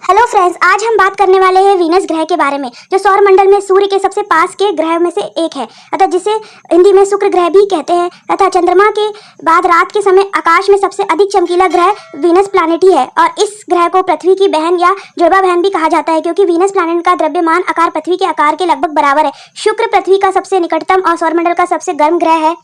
Hello friends, आज हम बात करने वाले हैं वीनस ग्रह के बारे में, जो सौर मंडल में सूर्य के सबसे पास के ग्रह में से एक है अतः जिसे हिंदी में शुक्र ग्रह भी कहते हैं तथा चंद्रमा के बाद रात के समय आकाश में सबसे अधिक चमकीला ग्रह वीनस प्लैनेट ही है। और इस ग्रह को पृथ्वी की बहन या जुड़वा बहन भी कहा जाता है, क्योंकि वीनस प्लैनेट का द्रव्यमान आकार पृथ्वी के आकार के लगभग बराबर है। शुक्र पृथ्वी का सबसे निकटतम और सौरमंडल का सबसे गर्म ग्रह है।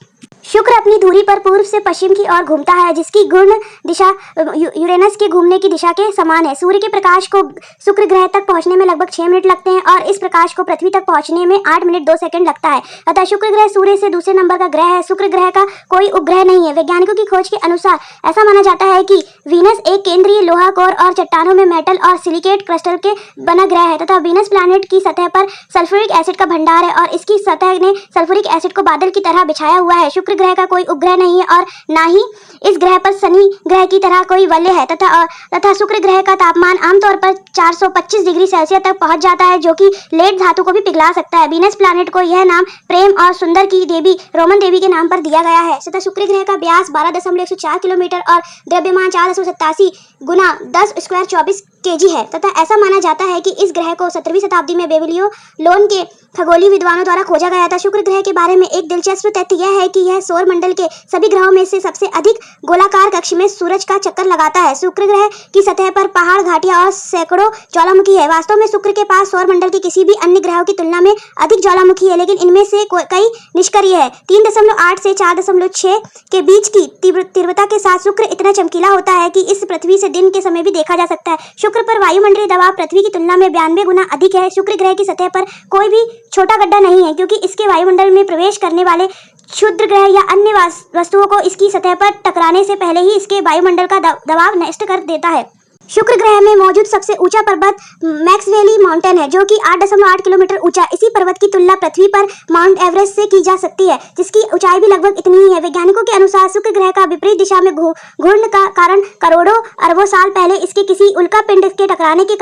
शुक्र अपनी धुरी पर पूर्व से पश्चिम की ओर घूमता है, जिसकी घूर्ण दिशा यूरेनस के घूमने की दिशा के समान है। सूर्य के प्रकाश को शुक्र ग्रह तक पहुंचने में लगभग 6 मिनट लगते हैं और इस प्रकाश को पृथ्वी तक पहुंचने में 8 मिनट 2 सेकंड लगता है। अतः शुक्र ग्रह सूर्य से दूसरे नंबर का ग्रह है। शुक्र ग्रह का कोई उपग्रह नहीं है। वैज्ञानिकों की खोज के अनुसार ऐसा माना जाता है कि वीनस एक केंद्रीय लोहा कोर और चट्टानों में मेटल और सिलिकेट क्रिस्टल के बना ग्रह है तथा वीनस प्लैनेट की सतह पर सल्फ्यूरिक एसिड का भंडार है और इसकी सतह ने सल्फ्यूरिक एसिड को बादल की तरह बिछाया हुआ है। शुक्र ग्रह का कोई उपग्रह नहीं है और ना ही इस ग्रह पर शनि ग्रह की तरह कोई वलय है तथा शुक्र ग्रह का तापमान आमतौर पर 425 डिग्री सेल्सियस तक पहुंच जाता है, जो कि लेड धातु को भी पिघला सकता है। वीनस प्लैनेट को यह नाम प्रेम और सुंदर की देवी रोमन देवी के नाम पर दिया गया है तथा शुक्र ग्रह का व्यास 12.104 किलोमीटर और द्रव्यमान 487 गुना 10 स्क्वायर 24 kg है तथा ऐसा माना जाता है कि इस ग्रह को 17वीं शताब्दी में बेबिलोन के खगोलीय विद्वानों द्वारा खोजा गया था। शुक्र ग्रह के बारे में एक दिलचस्प तथ्य यह है कि यह सौर मंडल के सभी ग्रहों में से सबसे अधिक गोलाकार कक्ष में सूरज का चक्कर लगाता है। शुक्र ग्रह की सतह पर पहाड़, घाटियां और सैकड़ों ज्वालामुखी है। वास्तव में शुक्र के पास सौर मंडल के किसी भी अन्य ग्रहों की तुलना में अधिक ज्वालामुखी है, लेकिन इनमें से कई निष्क्रिय है। 3.8 से 4.6 के बीच की तीव्रता के साथ शुक्र इतना चमकीला होता है कि इस पृथ्वी से दिन के समय भी देखा जा सकता है। शुक्र पर वायुमंडलीय दबाव पृथ्वी की तुलना में 92 गुना अधिक है। शुक्र ग्रह की सतह पर कोई भी छोटा गड्ढा नहीं है, क्योंकि इसके वायुमंडल में प्रवेश करने वाले क्षुद्र ग्रह या अन्य वस्तुओं को इसकी सतह पर टकराने से पहले ही इसके वायुमंडल का दबाव नष्ट कर देता है। शुक्र ग्रह में मौजूद सबसे ऊंचा पर्वत मैक्सवेली माउंटेन है, जो कि 8.8 किलोमीटर ऊंचा। इसी पर्वत की तुलना पृथ्वी पर माउंट एवरेस्ट से की जा सकती है, जिसकी ऊंचाई भी लगभग इतनी ही है। वैज्ञानिकों के अनुसार शुक्र ग्रह का विपरीत दिशा में घूर्णन का कारण करोड़ों अरबों साल पहले इसके किसी उल्का पिंड के टकराने के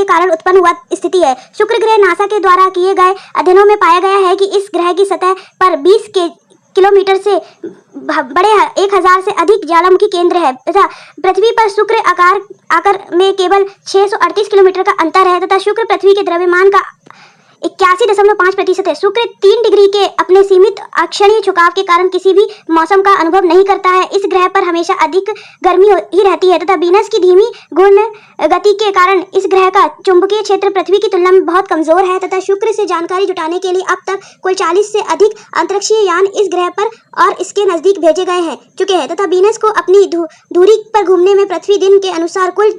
कारण उत्पन्न हुआ स्थिति है। शुक्र ग्रह नासा के द्वारा किए गए अध्ययनों में पाया गया है कि इस ग्रह की सतह पर 20 किलोमीटर से बड़े 1000 से अधिक ज्वालामुखी केंद्र है तथा पृथ्वी पर शुक्र आकार में केवल 638 किलोमीटर का अंतर है तथा शुक्र पृथ्वी के द्रव्यमान का 81.5% है। शुक्र 3 डिग्री के अपने सीमित अक्षीय झुकाव के कारण किसी भी मौसम का अनुभव नहीं करता है। इस ग्रह पर हमेशा अधिक गर्मी ही रहती है तथा वीनस की धीमी घूर्ण गति के कारण इस ग्रह का चुंबकीय क्षेत्र पृथ्वी की तुलना में बहुत कमजोर है तथा शुक्र से जानकारी जुटाने के लिए अब तक कुल 40 से अधिक अंतरिक्षीय यान इस ग्रह पर और इसके नजदीक भेजे गए चुके हैं तथा वीनस को अपनी धुरी पर घूमने में पृथ्वी दिन के अनुसार कुल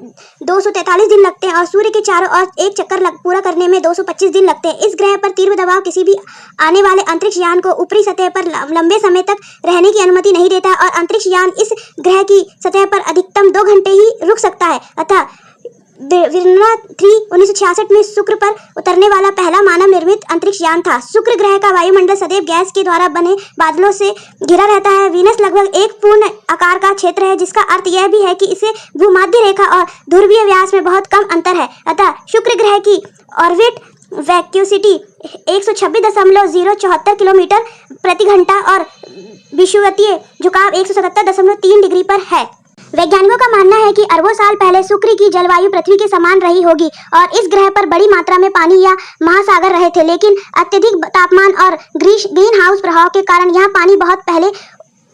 243 दिन लगते हैं और सूर्य के चारों ओर एक चक्कर पूरा करने में 225 दिन लगते हैं। इस ग्रह पर तीव्र दबाव किसी भी आने वाले अंतरिक्ष यान को ऊपरी सतह पर लंबे समय तक रहने की अनुमति नहीं देता और अंतरिक्ष यान इस ग्रह की सतह पर अधिकतम 2 घंटे ही रुक सकता है। अतः विरना 3 1966 में शुक्र पर उतरने वाला पहला मानव निर्मित अंतरिक्ष यान था। शुक्र ग्रह का वायुमंडल सदैव गैस के द्वारा बने बादलों से घिरा रहता है। वीनस लगभग एक पूर्ण आकार का क्षेत्र है, जिसका अर्थ यह भी है कि इसे भूमध्य रेखा और ध्रुवीय व्यास में बहुत कम अंतर है। अतः शुक्र ग्रह की ऑर्बिट वैक्यूसिटी 126.074 किलोमीटर प्रति घंटा और विषुवतीय झुकाव 177.3 डिग्री पर है। वैज्ञानिकों का मानना है कि अरबों साल पहले शुक्र की जलवायु पृथ्वी के समान रही होगी और इस ग्रह पर बड़ी मात्रा में पानी या महासागर रहे थे, लेकिन अत्यधिक तापमान और ग्रीन हाउस प्रभाव के कारण यहाँ पानी बहुत पहले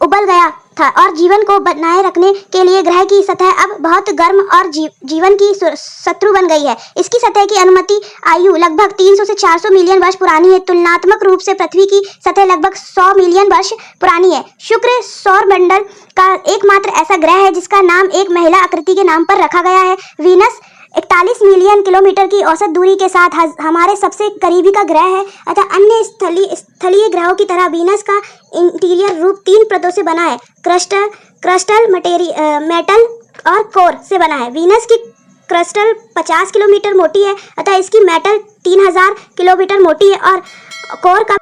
उबल गया था और जीवन को बनाए रखने के लिए ग्रह की सतह अब बहुत गर्म और जीवन की शत्रु बन गई है। इसकी सतह की अनुमति आयु लगभग 300 से 400 मिलियन वर्ष पुरानी है। तुलनात्मक रूप से पृथ्वी की सतह लगभग 100 मिलियन वर्ष पुरानी है। शुक्र सौर मंडल का एकमात्र ऐसा ग्रह है जिसका नाम एक महिला आकृति के नाम पर रखा गया है। वीनस 41 मिलियन किलोमीटर की औसत दूरी के साथ हमारे सबसे करीबी का ग्रह है अतः अन्य स्थलीय ग्रहों की तरह वीनस का इंटीरियर रूप 3 परतों से बना है, क्रिस्टल मेटल और कोर से बना है। वीनस की क्रिस्टल 50 किलोमीटर मोटी है अतः इसकी मेटल 3000 किलोमीटर मोटी है और कोर का